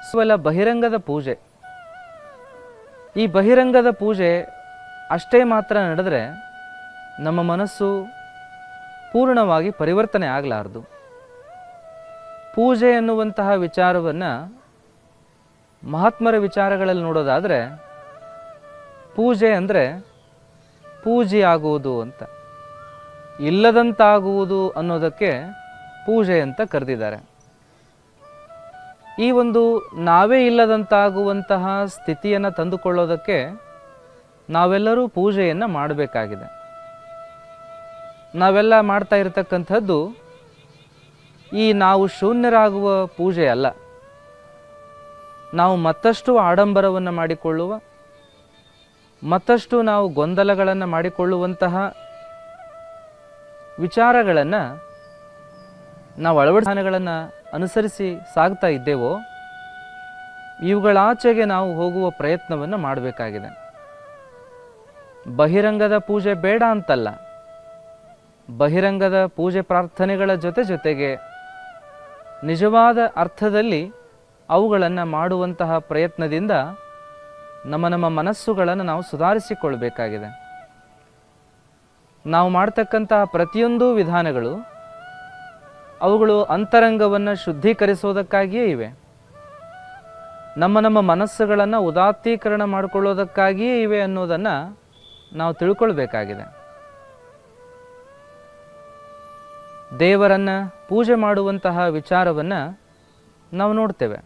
ಕೇವಲ ಬಹಿರಂಗದ ಪೂಜೆ. ಈ ಬಹಿರಂಗದ ಪೂಜೆ ಅಷ್ಟೇ ಮಾತ್ರ ನಡೆದರೆ ನಮ್ಮ ಮನಸ್ಸು ಪೂರ್ಣವಾಗಿ ಪರಿವರ್ತನೆ ಆಗಲಾರದು. ಪೂಜೆ ಎನ್ನುವಂತಹ ವಿಚಾರವನ್ನು ಮಹಾತ್ಮರ ವಿಚಾರಗಳಲ್ಲಿ ನೋಡೋದಾದರೆ, ಪೂಜೆ ಅಂದರೆ ಪೂಜೆಯಾಗುವುದು ಅಂತ, ಇಲ್ಲದಂತಾಗುವುದು ಅನ್ನೋದಕ್ಕೆ ಪೂಜೆ ಅಂತ ಕರೆದಿದ್ದಾರೆ. ಈ ಒಂದು ನಾವೇ ಇಲ್ಲದಂತಾಗುವಂತಹ ಸ್ಥಿತಿಯನ್ನು ತಂದುಕೊಳ್ಳೋದಕ್ಕೆ ನಾವೆಲ್ಲರೂ ಪೂಜೆಯನ್ನು ಮಾಡಬೇಕಾಗಿದೆ. ನಾವೆಲ್ಲ ಮಾಡ್ತಾ ಇರತಕ್ಕಂಥದ್ದು ಈ ನಾವು ಶೂನ್ಯರಾಗುವ ಪೂಜೆ ಅಲ್ಲ. ನಾವು ಮತ್ತಷ್ಟು ಆಡಂಬರವನ್ನು ಮಾಡಿಕೊಳ್ಳುವ, ಮತ್ತಷ್ಟು ನಾವು ಗೊಂದಲಗಳನ್ನು ಮಾಡಿಕೊಳ್ಳುವಂತಹ ವಿಚಾರಗಳನ್ನು ನಾವು ಅಳವಡಿಕೆಗಳನ್ನು ಅನುಸರಿಸಿ ಸಾಗ್ತಾ ಇದ್ದೇವೋ, ಇವುಗಳಾಚೆಗೆ ನಾವು ಹೋಗುವ ಪ್ರಯತ್ನವನ್ನು ಮಾಡಬೇಕಾಗಿದೆ. ಬಹಿರಂಗದ ಪೂಜೆ ಬೇಡ ಅಂತಲ್ಲ, ಬಹಿರಂಗದ ಪೂಜೆ ಪ್ರಾರ್ಥನೆಗಳ ಜೊತೆಗೆ ನಿಜವಾದ ಅರ್ಥದಲ್ಲಿ ಅವುಗಳನ್ನು ಮಾಡುವಂತಹ ಪ್ರಯತ್ನದಿಂದ ನಮ್ಮ ಮನಸ್ಸುಗಳನ್ನು ನಾವು ಸುಧಾರಿಸಿಕೊಳ್ಬೇಕಾಗಿದೆ. ನಾವು ಮಾಡ್ತಕ್ಕಂತಹ ಪ್ರತಿಯೊಂದು ವಿಧಾನಗಳು ಅವುಗಳು ಅಂತರಂಗವನ್ನು ಶುದ್ಧೀಕರಿಸೋದಕ್ಕಾಗಿಯೇ ಇವೆ. ನಮ್ಮ ಮನಸ್ಸುಗಳನ್ನು ಉದಾತ್ತೀಕರಣ ಮಾಡಿಕೊಳ್ಳೋದಕ್ಕಾಗಿಯೇ ಇವೆ ಅನ್ನೋದನ್ನು ನಾವು ತಿಳ್ಕೊಳ್ಬೇಕಾಗಿದೆ. ದೇವರನ್ನು ಪೂಜೆ ಮಾಡುವಂತಹ ವಿಚಾರವನ್ನು ನಾವು ನೋಡ್ತೇವೆ.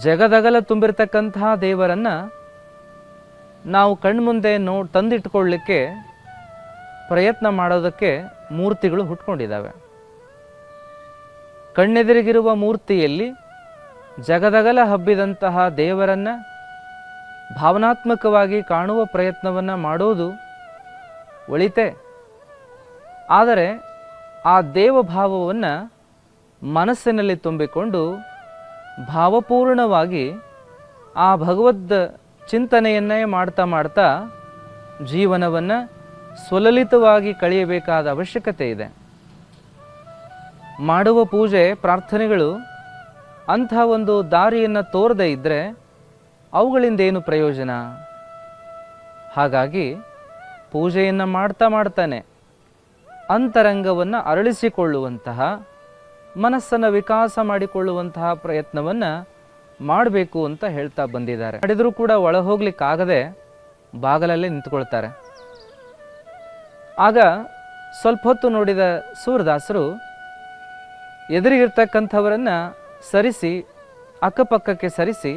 ಜಗದಗಲ ತುಂಬಿರ್ತಕ್ಕಂತಹ ದೇವರನ್ನು ನಾವು ಕಣ್ಮುಂದೆ ತಂದಿಟ್ಕೊಳ್ಳಿಕ್ಕೆ ಪ್ರಯತ್ನ ಮಾಡೋದಕ್ಕೆ ಮೂರ್ತಿಗಳು ಹುಟ್ಕೊಂಡಿದ್ದಾವೆ. ಕಣ್ಣೆದುರಿಗಿರುವ ಮೂರ್ತಿಯಲ್ಲಿ ಜಗದಗಲ ಹಬ್ಬಿದಂತಹ ದೇವರನ್ನು ಭಾವನಾತ್ಮಕವಾಗಿ ಕಾಣುವ ಪ್ರಯತ್ನವನ್ನು ಮಾಡೋದು ಒಳಿತೆ. ಆದರೆ ಆ ದೇವಭಾವವನ್ನು ಮನಸ್ಸಿನಲ್ಲಿ ತುಂಬಿಕೊಂಡು ಭಾವಪೂರ್ಣವಾಗಿ ಆ ಭಗವದ್ ಚಿಂತನೆಯನ್ನೇ ಮಾಡ್ತಾ ಜೀವನವನ್ನು ಸ್ವಲಲಿತವಾಗಿ ಕಳೆಯಬೇಕಾದ ಅವಶ್ಯಕತೆ ಇದೆ. ಮಾಡುವ ಪೂಜೆ ಪ್ರಾರ್ಥನೆಗಳು ಅಂಥ ಒಂದು ದಾರಿಯನ್ನು ತೋರದೇ ಇದ್ದರೆ ಅವುಗಳಿಂದ ಏನು ಪ್ರಯೋಜನ? ಹಾಗಾಗಿ ಪೂಜೆಯನ್ನು ಮಾಡ್ತಾನೆ ಅಂತರಂಗವನ್ನು ಅರಳಿಸಿಕೊಳ್ಳುವಂತಹ, ಮನಸ್ಸನ್ನು ವಿಕಾಸ ಮಾಡಿಕೊಳ್ಳುವಂತಹ ಪ್ರಯತ್ನವನ್ನು ಮಾಡಬೇಕು ಅಂತ ಹೇಳ್ತಾ ಬಂದಿದ್ದಾರೆ. ಮಾಡಿದರೂ ಕೂಡ ಒಳ ಹೋಗ್ಲಿಕ್ಕಾಗದೆ ಬಾಗಲಲ್ಲೇ ನಿಂತ್ಕೊಳ್ತಾರೆ. ಆಗ ಸ್ವಲ್ಪ ಹೊತ್ತು ನೋಡಿದ ಸೂರದಾಸರು ಎದುರಿಗಿರ್ತಕ್ಕಂಥವರನ್ನು ಸರಿಸಿ, ಅಕ್ಕಪಕ್ಕಕ್ಕೆ ಸರಿಸಿ,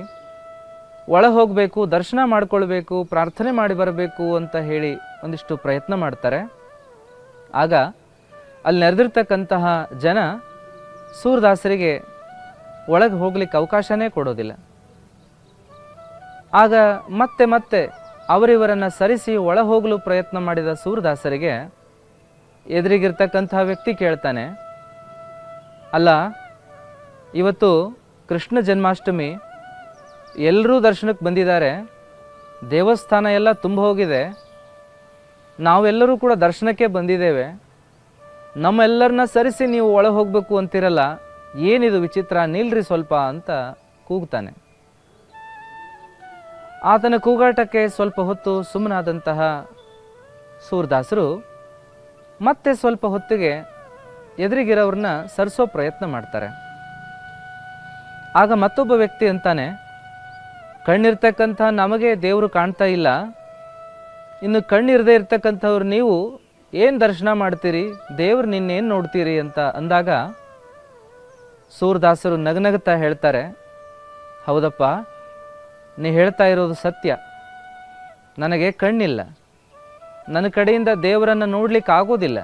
ಒಳ ಹೋಗಬೇಕು, ದರ್ಶನ ಮಾಡಿಕೊಳ್ಬೇಕು, ಪ್ರಾರ್ಥನೆ ಮಾಡಿ ಬರಬೇಕು ಅಂತ ಹೇಳಿ ಒಂದಿಷ್ಟು ಪ್ರಯತ್ನ ಮಾಡ್ತಾರೆ. ಆಗ ಅಲ್ಲಿ ನೆರೆದಿರ್ತಕ್ಕಂತಹ ಜನ ಸೂರದಾಸರಿಗೆ ಒಳಗೆ ಹೋಗ್ಲಿಕ್ಕೆ ಅವಕಾಶನೇ ಕೊಡೋದಿಲ್ಲ. ಆಗ ಮತ್ತೆ ಅವರಿವರನ್ನು ಸರಿಸಿ ಒಳ ಹೋಗಲು ಪ್ರಯತ್ನ ಮಾಡಿದ ಸೂರದಾಸರಿಗೆ ಎದುರಿಗಿರ್ತಕ್ಕಂತಹ ವ್ಯಕ್ತಿ ಕೇಳ್ತಾನೆ, ಅಲ್ಲ, ಇವತ್ತು ಕೃಷ್ಣ ಜನ್ಮಾಷ್ಟಮಿ, ಎಲ್ಲರೂ ದರ್ಶನಕ್ಕೆ ಬಂದಿದ್ದಾರೆ, ದೇವಸ್ಥಾನ ಎಲ್ಲ ತುಂಬ ಹೋಗಿದೆ, ನಾವೆಲ್ಲರೂ ಕೂಡ ದರ್ಶನಕ್ಕೆ ಬಂದಿದ್ದೇವೆ, ನಮ್ಮೆಲ್ಲರನ್ನ ಸರಿಸಿ ನೀವು ಒಳ ಹೋಗಬೇಕು ಅಂತಿರಲ್ಲ, ಏನಿದು ವಿಚಿತ್ರ, ನಿಲ್ರಿ ಸ್ವಲ್ಪ ಅಂತ ಕೂಗ್ತಾನೆ. ಆತನ ಕೂಗಾಟಕ್ಕೆ ಸ್ವಲ್ಪ ಹೊತ್ತು ಸುಮ್ಮನಾದಂತಹ ಸೂರದಾಸರು ಮತ್ತೆ ಸ್ವಲ್ಪ ಹೊತ್ತಿಗೆ ಎದುರಿಗಿರೋರನ್ನ ಸರಿಸೋ ಪ್ರಯತ್ನ ಮಾಡ್ತಾರೆ. ಆಗ ಮತ್ತೊಬ್ಬ ವ್ಯಕ್ತಿ ಅಂತಾನೆ, ಕಣ್ಣಿರ್ತಕ್ಕಂಥ ನಮಗೆ ದೇವರು ಕಾಣ್ತಾ ಇಲ್ಲ, ಇನ್ನು ಕಣ್ಣಿರದೇ ಇರ್ತಕ್ಕಂಥವ್ರು ನೀವು ಏನು ದರ್ಶನ ಮಾಡ್ತೀರಿ, ದೇವ್ರು ನಿನ್ನೇನು ನೋಡ್ತೀರಿ ಅಂತ ಅಂದಾಗ ಸೂರದಾಸರು ನಗನಗುತ್ತಾ ಹೇಳ್ತಾರೆ, ಹೌದಪ್ಪ, ನೀ ಹೇಳ್ತಾ ಇರೋದು ಸತ್ಯ, ನನಗೆ ಕಣ್ಣಿಲ್ಲ, ನನ್ನ ಕಡೆಯಿಂದ ದೇವರನ್ನು ನೋಡ್ಲಿಕ್ಕೆ ಆಗೋದಿಲ್ಲ,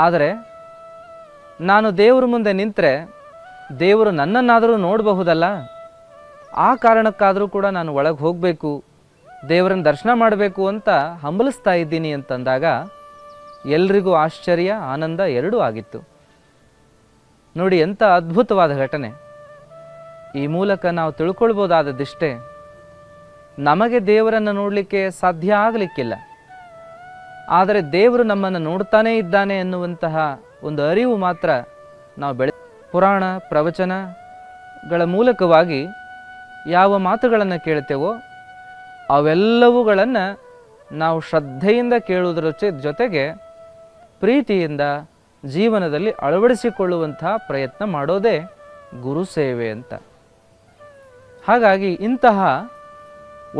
ಆದರೆ ನಾನು ದೇವ್ರ ಮುಂದೆ ನಿಂತರೆ ದೇವರು ನನ್ನನ್ನಾದರೂ ನೋಡಬಹುದಲ್ಲ, ಆ ಕಾರಣಕ್ಕಾದರೂ ಕೂಡ ನಾನು ಒಳಗೆ ಹೋಗಬೇಕು, ದೇವರನ್ನು ದರ್ಶನ ಮಾಡಬೇಕು ಅಂತ ಹಂಬಲಿಸ್ತಾ ಇದ್ದೀನಿ ಅಂತಂದಾಗ ಎಲ್ರಿಗೂ ಆಶ್ಚರ್ಯ, ಆನಂದ ಎರಡೂ ಆಗಿತ್ತು. ನೋಡಿ ಎಂಥ ಅದ್ಭುತವಾದ ಘಟನೆ. ಈ ಮೂಲಕ ನಾವು ತಿಳ್ಕೊಳ್ಬೋದಾದದ್ದಿಷ್ಟೇ, ನಮಗೆ ದೇವರನ್ನು ನೋಡಲಿಕ್ಕೆ ಸಾಧ್ಯ ಆಗಲಿಕ್ಕಿಲ್ಲ, ಆದರೆ ದೇವರು ನಮ್ಮನ್ನು ನೋಡ್ತಾನೇ ಇದ್ದಾನೆ ಎನ್ನುವಂತಹ ಒಂದು ಅರಿವು ಮಾತ್ರ ನಾವು ಪುರಾಣ ಪ್ರವಚನ ಗಳ ಮೂಲಕವಾಗಿ ಯಾವ ಮಾತುಗಳನ್ನು ಕೇಳ್ತೇವೋ ಅವೆಲ್ಲವುಗಳನ್ನು ನಾವು ಶ್ರದ್ಧೆಯಿಂದ ಕೇಳುವುದರ ಜೊತೆಗೆ ಪ್ರೀತಿಯಿಂದ ಜೀವನದಲ್ಲಿ ಅಳವಡಿಸಿಕೊಳ್ಳುವಂತಹ ಪ್ರಯತ್ನ ಮಾಡೋದೇ ಗುರು ಸೇವೆ ಅಂತ. ಹಾಗಾಗಿ ಇಂತಹ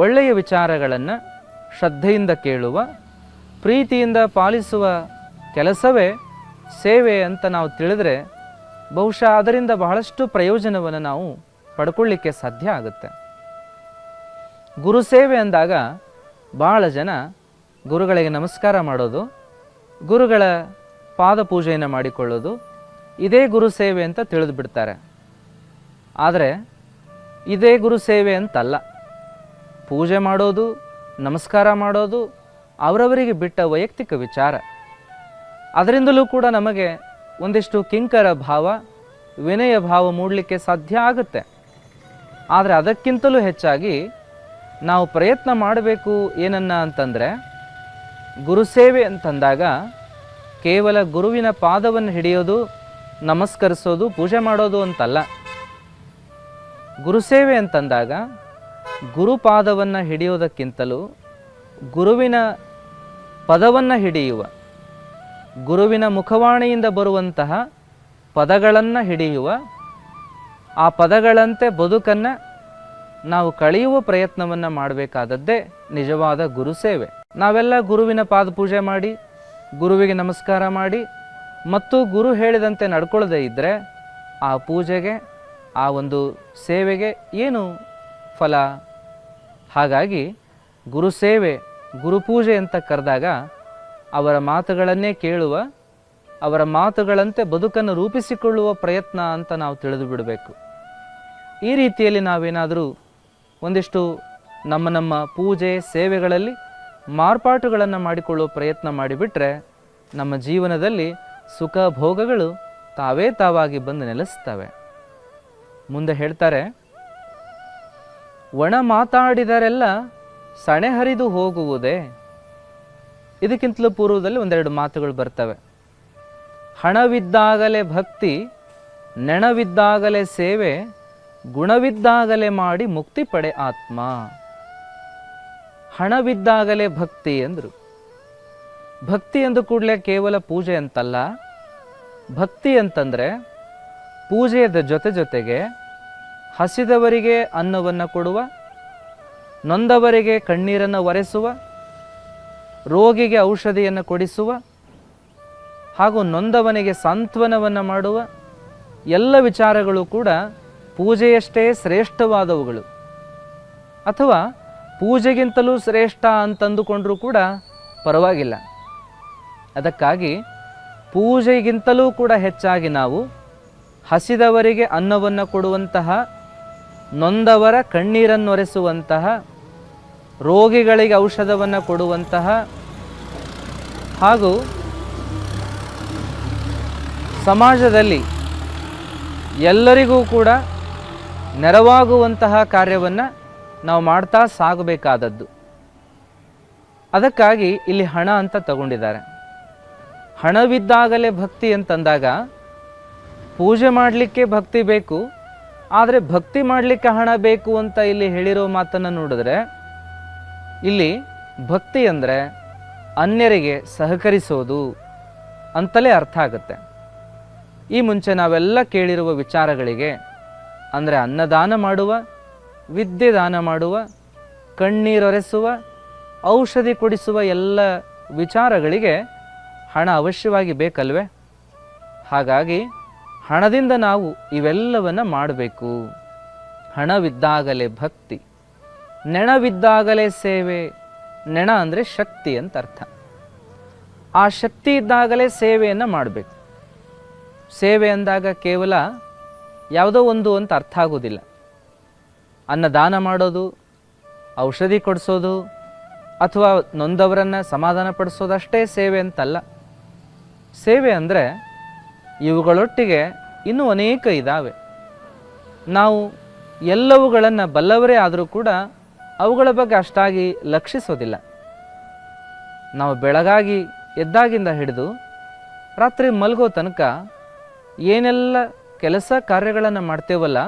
ಒಳ್ಳೆಯ ವಿಚಾರಗಳನ್ನು ಶ್ರದ್ಧೆಯಿಂದ ಕೇಳುವ, ಪ್ರೀತಿಯಿಂದ ಪಾಲಿಸುವ ಕೆಲಸವೇ ಸೇವೆ ಅಂತ ನಾವು ತಿಳಿದರೆ ಬಹುಶಃ ಅದರಿಂದ ಬಹಳಷ್ಟು ಪ್ರಯೋಜನವನ್ನು ನಾವು ಪಡ್ಕೊಳ್ಳಿಕ್ಕೆ ಸಾಧ್ಯ ಆಗುತ್ತೆ. ಗುರು ಸೇವೆ ಅಂದಾಗ ಬಹಳ ಜನ ಗುರುಗಳಿಗೆ ನಮಸ್ಕಾರ ಮಾಡೋದು, ಗುರುಗಳ ಪಾದ ಪೂಜೆಯನ್ನು ಮಾಡಿಕೊಳ್ಳೋದು ಇದೇ ಗುರು ಸೇವೆ ಅಂತ ತಿಳಿದು ಬಿಡ್ತಾರೆ. ಆದರೆ ಇದೇ ಗುರು ಸೇವೆ ಅಂತಲ್ಲ. ಪೂಜೆ ಮಾಡೋದು, ನಮಸ್ಕಾರ ಮಾಡೋದು ಅವರವರಿಗೆ ಬಿಟ್ಟ ವೈಯಕ್ತಿಕ ವಿಚಾರ. ಅದರಿಂದಲೂ ಕೂಡ ನಮಗೆ ಒಂದಿಷ್ಟು ಕಿಂಕರ ಭಾವ, ವಿನಯ ಭಾವ ಮೂಡಲಿಕ್ಕೆ ಸಾಧ್ಯ ಆಗುತ್ತೆ. ಆದರೆ ಅದಕ್ಕಿಂತಲೂ ಹೆಚ್ಚಾಗಿ ನಾವು ಪ್ರಯತ್ನ ಮಾಡಬೇಕು ಏನನ್ನ ಅಂತಂದರೆ, ಗುರುಸೇವೆ ಅಂತಂದಾಗ ಕೇವಲ ಗುರುವಿನ ಪಾದವನ್ನು ಹಿಡಿಯೋದು, ನಮಸ್ಕರಿಸೋದು, ಪೂಜೆ ಮಾಡೋದು ಅಂತಲ್ಲ. ಗುರುಸೇವೆ ಅಂತಂದಾಗ ಗುರುಪಾದವನ್ನು ಹಿಡಿಯೋದಕ್ಕಿಂತಲೂ ಗುರುವಿನ ಪದವನ್ನು ಹಿಡಿಯುವ, ಗುರುವಿನ ಮುಖವಾಣಿಯಿಂದ ಬರುವಂತಹ ಪದಗಳನ್ನು ಹಿಡಿಯುವ, ಆ ಪದಗಳಂತೆ ಬದುಕನ್ನು ನಾವು ಕಳೆಯುವ ಪ್ರಯತ್ನವನ್ನು ಮಾಡಬೇಕಾದದ್ದೇ ನಿಜವಾದ ಗುರುಸೇವೆ. ನಾವೆಲ್ಲ ಗುರುವಿನ ಪಾದ ಪೂಜೆ ಮಾಡಿ, ಗುರುವಿಗೆ ನಮಸ್ಕಾರ ಮಾಡಿ ಮತ್ತು ಗುರು ಹೇಳಿದಂತೆ ನಡ್ಕೊಳ್ಳದೇ ಇದ್ದರೆ ಆ ಪೂಜೆಗೆ, ಆ ಒಂದು ಸೇವೆಗೆ ಏನು ಫಲ? ಹಾಗಾಗಿ ಗುರುಸೇವೆ, ಗುರುಪೂಜೆ ಅಂತ ಕರೆದಾಗ ಅವರ ಮಾತುಗಳನ್ನೇ ಕೇಳುವ, ಅವರ ಮಾತುಗಳಂತೆ ಬದುಕನ್ನು ರೂಪಿಸಿಕೊಳ್ಳುವ ಪ್ರಯತ್ನ ಅಂತ ನಾವು ತಿಳಿದು ಬಿಡಬೇಕು. ಈ ರೀತಿಯಲ್ಲಿ ನಾವೇನಾದರೂ ಒಂದಿಷ್ಟು ನಮ್ಮ ಪೂಜೆ ಸೇವೆಗಳಲ್ಲಿ ಮಾರ್ಪಾಟುಗಳನ್ನು ಮಾಡಿಕೊಳ್ಳುವ ಪ್ರಯತ್ನ ಮಾಡಿಬಿಟ್ರೆ ನಮ್ಮ ಜೀವನದಲ್ಲಿ ಸುಖ ಭೋಗಗಳು ತಾವೇ ತಾವಾಗಿ ಬಂದು ನೆಲೆಸ್ತವೆ. ಮುಂದೆ ಹೇಳ್ತಾರೆ, ಒಣ ಮಾತಾಡಿದರೆಲ್ಲ ಸಣೆ ಹರಿದು ಹೋಗುವುದೇ. ಇದಕ್ಕಿಂತಲೂ ಪೂರ್ವದಲ್ಲಿ ಒಂದೆರಡು ಮಾತುಗಳು ಬರ್ತವೆ. ಹಣವಿದ್ದಾಗಲೇ ಭಕ್ತಿ, ನೆಣವಿದ್ದಾಗಲೇ ಸೇವೆ, ಗುಣವಿದ್ದಾಗಲೇ ಮಾಡಿ ಮುಕ್ತಿ ಪಡೆ ಆತ್ಮ. ಹಣವಿದ್ದಾಗಲೇ ಭಕ್ತಿ ಅಂದರು. ಭಕ್ತಿ ಎಂದು ಕೂಡಲೇ ಕೇವಲ ಪೂಜೆ ಅಂತಲ್ಲ. ಭಕ್ತಿ ಅಂತಂದರೆ ಪೂಜೆಯ ಜೊತೆಗೆ ಹಸಿದವರಿಗೆ ಅನ್ನವನ್ನು ಕೊಡುವ, ನೊಂದವರಿಗೆ ಕಣ್ಣೀರನ್ನು ಒರೆಸುವ, ರೋಗಿಗೆ ಔಷಧಿಯನ್ನು ಕೊಡಿಸುವ, ಹಾಗೂ ನೊಂದವನಿಗೆ ಸಾಂತ್ವನವನ್ನು ಮಾಡುವ ಎಲ್ಲ ವಿಚಾರಗಳು ಕೂಡ ಪೂಜೆಯಷ್ಟೇ ಶ್ರೇಷ್ಠವಾದವುಗಳು. ಅಥವಾ ಪೂಜೆಗಿಂತಲೂ ಶ್ರೇಷ್ಠ ಅಂತಂದುಕೊಂಡ್ರೂ ಕೂಡ ಪರವಾಗಿಲ್ಲ. ಅದಕ್ಕಾಗಿ ಪೂಜೆಗಿಂತಲೂ ಕೂಡ ಹೆಚ್ಚಾಗಿ ನಾವು ಹಸಿದವರಿಗೆ ಅನ್ನವನ್ನು ಕೊಡುವಂತಹ, ನೊಂದವರ ಕಣ್ಣೀರನ್ನೊರೆಸುವಂತಹ, ರೋಗಿಗಳಿಗೆ ಔಷಧವನ್ನು ಕೊಡುವಂತಹ ಹಾಗೂ ಸಮಾಜದಲ್ಲಿ ಎಲ್ಲರಿಗೂ ಕೂಡ ನೆರವಾಗುವಂತಹ ಕಾರ್ಯವನ್ನು ನಾವು ಮಾಡ್ತಾ ಸಾಗಬೇಕಾದದ್ದು. ಅದಕ್ಕಾಗಿ ಇಲ್ಲಿ ಹಣ ಅಂತ ತಗೊಂಡಿದ್ದಾರೆ. ಹಣವಿದ್ದಾಗಲೇ ಭಕ್ತಿ ಅಂತಂದಾಗ ಪೂಜೆ ಮಾಡಲಿಕ್ಕೆ ಭಕ್ತಿ ಬೇಕು, ಆದರೆ ಭಕ್ತಿ ಮಾಡಲಿಕ್ಕೆ ಹಣ ಬೇಕು ಅಂತ ಇಲ್ಲಿ ಹೇಳಿರೋ ಮಾತನ್ನು ನೋಡಿದ್ರೆ ಇಲ್ಲಿ ಭಕ್ತಿ ಅಂದರೆ ಅನ್ಯರಿಗೆ ಸಹಕರಿಸೋದು ಅಂತಲೇ ಅರ್ಥ ಆಗುತ್ತೆ. ಈ ಮುಂಚೆ ನಾವೆಲ್ಲ ಕೇಳಿರುವ ವಿಚಾರಗಳಿಗೆ ಅಂದರೆ ಅನ್ನದಾನ ಮಾಡುವ, ವಿದ್ಯೆ ದಾನ ಮಾಡುವ, ಕಣ್ಣೀರೊರೆಸುವ, ಔಷಧಿ ಕೊಡಿಸುವ ಎಲ್ಲ ವಿಚಾರಗಳಿಗೆ ಹಣ ಅವಶ್ಯವಾಗಿ ಬೇಕಲ್ವೇ? ಹಾಗಾಗಿ ಹಣದಿಂದ ನಾವು ಇವೆಲ್ಲವನ್ನು ಮಾಡಬೇಕು. ಹಣವಿದ್ದಾಗಲೇ ಭಕ್ತಿ, ನೆಣವಿದ್ದಾಗಲೇ ಸೇವೆ. ನೆಣ ಅಂದರೆ ಶಕ್ತಿ ಅಂತ ಅರ್ಥ. ಆ ಶಕ್ತಿ ಇದ್ದಾಗಲೇ ಸೇವೆಯನ್ನು ಮಾಡಬೇಕು. ಸೇವೆ ಅಂದಾಗ ಕೇವಲ ಯಾವುದೋ ಒಂದು ಅಂತ ಅರ್ಥ ಆಗೋದಿಲ್ಲ. ಅನ್ನದಾನ ಮಾಡೋದು, ಔಷಧಿ ಕೊಡಿಸೋದು ಅಥವಾ ನೊಂದವರನ್ನು ಸಮಾಧಾನ ಪಡಿಸೋದಷ್ಟೇ ಸೇವೆ ಅಂತಲ್ಲ. ಸೇವೆ ಅಂದರೆ ಇವುಗಳೊಟ್ಟಿಗೆ ಇನ್ನೂ ಅನೇಕ ಇದ್ದಾವೆ. ನಾವು ಎಲ್ಲವುಗಳನ್ನು ಬಲ್ಲವರೇ ಆದರೂ ಕೂಡ ಅವುಗಳ ಬಗ್ಗೆ ಅಷ್ಟಾಗಿ ಲಕ್ಷಿಸೋದಿಲ್ಲ. ನಾವು ಬೆಳಗಾಗಿ ಎದ್ದಾಗಿಂದ ಹಿಡಿದು ರಾತ್ರಿ ಮಲಗೋ ತನಕ ಏನೆಲ್ಲ ಕೆಲಸ ಕಾರ್ಯಗಳನ್ನು ಮಾಡ್ತೇವಲ್ಲ,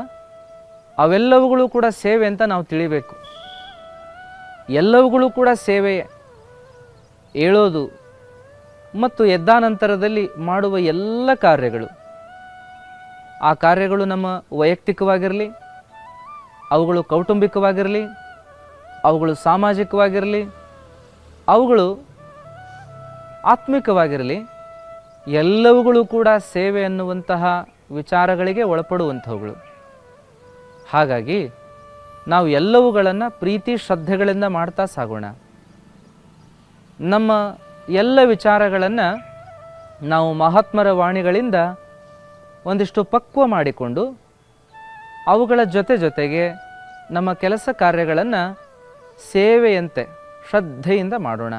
ಅವೆಲ್ಲವುಗಳು ಕೂಡ ಸೇವೆ ಅಂತ ನಾವು ತಿಳಿಬೇಕು. ಎಲ್ಲವುಗಳು ಕೂಡ ಸೇವೆಯೇ. ಏಳೋದು ಮತ್ತು ಎದ್ದ ನಂತರದಲ್ಲಿ ಮಾಡುವ ಎಲ್ಲ ಕಾರ್ಯಗಳು, ಆ ಕಾರ್ಯಗಳು ನಮ್ಮ ವೈಯಕ್ತಿಕವಾಗಿರಲಿ, ಅವುಗಳು ಕೌಟುಂಬಿಕವಾಗಿರಲಿ, ಅವುಗಳು ಸಾಮಾಜಿಕವಾಗಿರಲಿ, ಅವುಗಳು ಆತ್ಮಿಕವಾಗಿರಲಿ, ಎಲ್ಲವುಗಳು ಕೂಡ ಸೇವೆ ಅನ್ನುವಂತಹ ವಿಚಾರಗಳಿಗೆ ಒಳಪಡುವಂಥವುಗಳು. ಹಾಗಾಗಿ ನಾವು ಎಲ್ಲವುಗಳನ್ನು ಪ್ರೀತಿ ಶ್ರದ್ಧೆಗಳಿಂದ ಮಾಡ್ತಾ ಸಾಗೋಣ. ನಮ್ಮ ಎಲ್ಲ ವಿಚಾರಗಳನ್ನು ನಾವು ಮಹಾತ್ಮರ ವಾಣಿಗಳಿಂದ ಒಂದಿಷ್ಟು ಪಕ್ವ ಮಾಡಿಕೊಂಡು ಅವುಗಳ ಜೊತೆಗೆ ನಮ್ಮ ಕೆಲಸ ಕಾರ್ಯಗಳನ್ನು ಸೇವೆಯಂತೆ ಶ್ರದ್ಧೆಯಿಂದ ಮಾಡೋಣ.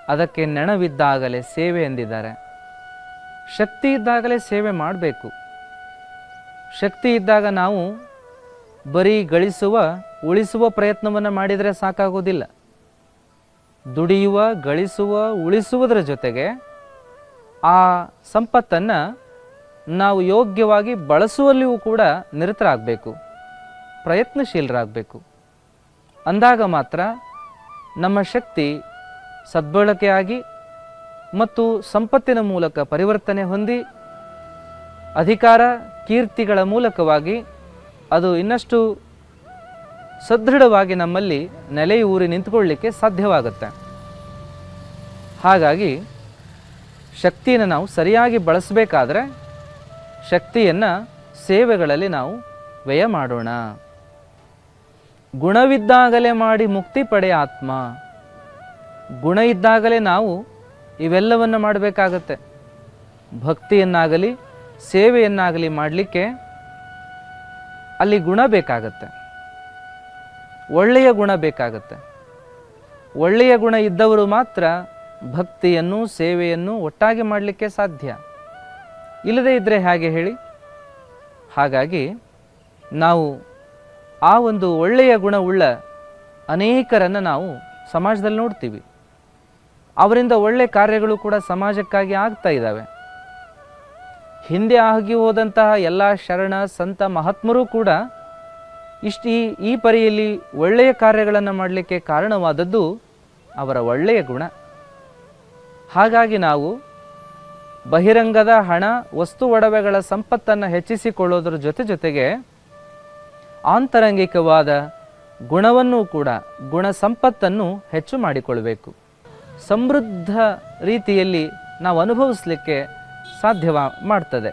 ಅದಕ್ಕೆ ನೆಣವಿದ್ದಾಗಲೇ ಸೇವೆ ಎಂದಿದ್ದಾರೆ. ಶಕ್ತಿ ಇದ್ದಾಗಲೇ ಸೇವೆ ಮಾಡಬೇಕು. ಶಕ್ತಿ ಇದ್ದಾಗ ನಾವು ಬರೀ ಉಳಿಸುವ ಪ್ರಯತ್ನವನ್ನು ಮಾಡಿದರೆ ಸಾಕಾಗೋದಿಲ್ಲ. ದುಡಿಯುವ, ಗಳಿಸುವ, ಉಳಿಸುವುದರ ಜೊತೆಗೆ ಆ ಸಂಪತ್ತನ್ನು ನಾವು ಯೋಗ್ಯವಾಗಿ ಬಳಸುವಲ್ಲಿಯೂ ಕೂಡ ನಿರತರಾಗಬೇಕು, ಪ್ರಯತ್ನಶೀಲರಾಗಬೇಕು. ಅಂದಾಗ ಮಾತ್ರ ನಮ್ಮ ಶಕ್ತಿ ಸದ್ಬಳಕೆಯಾಗಿ ಮತ್ತು ಸಂಪತ್ತಿನ ಮೂಲಕ ಪರಿವರ್ತನೆ ಹೊಂದಿ ಅಧಿಕಾರ ಕೀರ್ತಿಗಳ ಮೂಲಕವಾಗಿ ಅದು ಇನ್ನಷ್ಟು ಸದೃಢವಾಗಿ ನಮ್ಮಲ್ಲಿ ನೆಲೆಯೂರಿ ನಿಂತುಕೊಳ್ಳಲಿಕ್ಕೆ ಸಾಧ್ಯವಾಗುತ್ತೆ. ಹಾಗಾಗಿ ಶಕ್ತಿಯನ್ನು ನಾವು ಸರಿಯಾಗಿ ಬಳಸಬೇಕಾದ್ರೆ ಶಕ್ತಿಯನ್ನು ಸೇವೆಗಳಲ್ಲಿ ನಾವು ವ್ಯಯ ಮಾಡೋಣ. ಗುಣವಿದ್ದಾಗಲೇ ಮಾಡಿ ಮುಕ್ತಿ ಪಡೆಯ ಆತ್ಮ. ಗುಣ ಇದ್ದಾಗಲೇ ನಾವು ಇವೆಲ್ಲವನ್ನು ಮಾಡಬೇಕಾಗತ್ತೆ. ಭಕ್ತಿಯನ್ನಾಗಲಿ ಸೇವೆಯನ್ನಾಗಲಿ ಮಾಡಲಿಕ್ಕೆ ಅಲ್ಲಿ ಗುಣ ಬೇಕಾಗತ್ತೆ, ಒಳ್ಳೆಯ ಗುಣ ಬೇಕಾಗತ್ತೆ. ಒಳ್ಳೆಯ ಗುಣ ಇದ್ದವರು ಮಾತ್ರ ಭಕ್ತಿಯನ್ನು ಸೇವೆಯನ್ನು ಒಟ್ಟಾಗಿ ಮಾಡಲಿಕ್ಕೆ ಸಾಧ್ಯ. ಇಲ್ಲದೇ ಇದ್ದರೆ ಹೇಗೆ ಹೇಳಿ? ಹಾಗಾಗಿ ನಾವು ಆ ಒಂದು ಒಳ್ಳೆಯ ಗುಣವುಳ್ಳ ಅನೇಕರನ್ನು ನಾವು ಸಮಾಜದಲ್ಲಿ ನೋಡ್ತೀವಿ. ಅವರಿಂದ ಒಳ್ಳೆಯ ಕಾರ್ಯಗಳು ಕೂಡ ಸಮಾಜಕ್ಕಾಗಿ ಆಗ್ತಾ ಇದ್ದಾವೆ. ಹಿಂದೆ ಆಗಿ ಹೋದಂತಹ ಎಲ್ಲ ಶರಣ ಸಂತ ಮಹಾತ್ಮರೂ ಕೂಡ ಈ ಪರಿಯಲ್ಲಿ ಒಳ್ಳೆಯ ಕಾರ್ಯಗಳನ್ನು ಮಾಡಲಿಕ್ಕೆ ಕಾರಣವಾದದ್ದು ಅವರ ಒಳ್ಳೆಯ ಗುಣ. ಹಾಗಾಗಿ ನಾವು ಬಹಿರಂಗದ ಹಣ ವಸ್ತು ಒಡವೆಗಳ ಸಂಪತ್ತನ್ನು ಹೆಚ್ಚಿಸಿಕೊಳ್ಳೋದ್ರ ಜೊತೆಗೆ ಆಂತರಂಗಿಕವಾದ ಗುಣವನ್ನು ಕೂಡ ಗುಣ ಸಂಪತ್ತನ್ನು ಹೆಚ್ಚು ಮಾಡಿಕೊಳ್ಬೇಕು. ಸಮೃದ್ಧ ರೀತಿಯಲ್ಲಿ ನಾವು ಅನುಭವಿಸಲಿಕ್ಕೆ ಸಾಧ್ಯ ಮಾಡ್ತದೆ.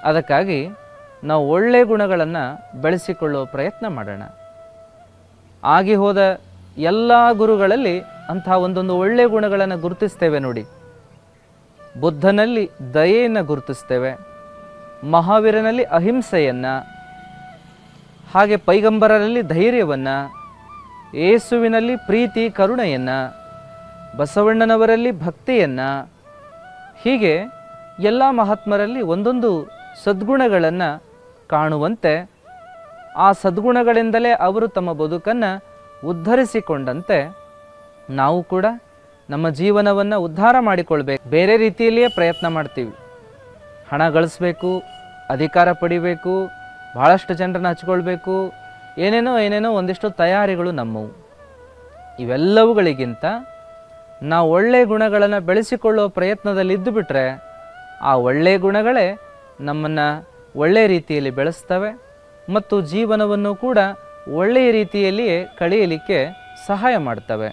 ಅದಕ್ಕಾಗಿ ನಾವು ಒಳ್ಳೆಯ ಗುಣಗಳನ್ನು ಬೆಳೆಸಿಕೊಳ್ಳುವ ಪ್ರಯತ್ನ ಮಾಡೋಣ. ಆಗಿ ಹೋದ ಎಲ್ಲ ಗುರುಗಳಲ್ಲಿ ಅಂತಹ ಒಂದೊಂದು ಒಳ್ಳೆಯ ಗುಣಗಳನ್ನು ಗುರುತಿಸ್ತೇವೆ ನೋಡಿ. ಬುದ್ಧನಲ್ಲಿ ದಯೆಯನ್ನು ಗುರುತಿಸ್ತೇವೆ, ಮಹಾವೀರನಲ್ಲಿ ಅಹಿಂಸೆಯನ್ನು, ಹಾಗೆ ಪೈಗಂಬರರಲ್ಲಿ ಧೈರ್ಯವನ್ನು, ಯೇಸುವಿನಲ್ಲಿ ಪ್ರೀತಿ ಕರುಣೆಯನ್ನು, ಬಸವಣ್ಣನವರಲ್ಲಿ ಭಕ್ತಿಯನ್ನು, ಹೀಗೆ ಎಲ್ಲ ಮಹಾತ್ಮರಲ್ಲಿ ಒಂದೊಂದು ಸದ್ಗುಣಗಳನ್ನು ಕಾಣುವಂತೆ ಆ ಸದ್ಗುಣಗಳಿಂದಲೇ ಅವರು ತಮ್ಮ ಬದುಕನ್ನು ಉದ್ಧರಿಸಿಕೊಂಡಂತೆ ನಾವು ಕೂಡ ನಮ್ಮ ಜೀವನವನ್ನು ಉದ್ಧಾರ ಮಾಡಿಕೊಳ್ಬೇಕು. ಬೇರೆ ರೀತಿಯಲ್ಲಿಯೇ ಪ್ರಯತ್ನ ಮಾಡ್ತೀವಿ. ಹಣ ಗಳಿಸ್ಬೇಕು, ಅಧಿಕಾರ ಪಡಿಬೇಕು, ಭಾಳಷ್ಟು ಜನರನ್ನು ಹಚ್ಕೊಳ್ಬೇಕು, ಏನೇನೋ ಒಂದಿಷ್ಟು ತಯಾರಿಗಳು ನಮ್ಮವು. ಇವೆಲ್ಲವುಗಳಿಗಿಂತ ನಾವು ಒಳ್ಳೆಯ ಗುಣಗಳನ್ನು ಬೆಳೆಸಿಕೊಳ್ಳುವ ಪ್ರಯತ್ನದಲ್ಲಿದ್ದು ಬಿಟ್ಟರೆ ಆ ಒಳ್ಳೆಯ ಗುಣಗಳೇ ನಮ್ಮನ್ನು ಒಳ್ಳೆಯ ರೀತಿಯಲ್ಲಿ ಬೆಳೆಸ್ತವೆ ಮತ್ತು ಜೀವನವನ್ನು ಕೂಡ ಒಳ್ಳೆಯ ರೀತಿಯಲ್ಲಿಯೇ ಕಳೆಯಲಿಕ್ಕೆ ಸಹಾಯ ಮಾಡ್ತವೆ.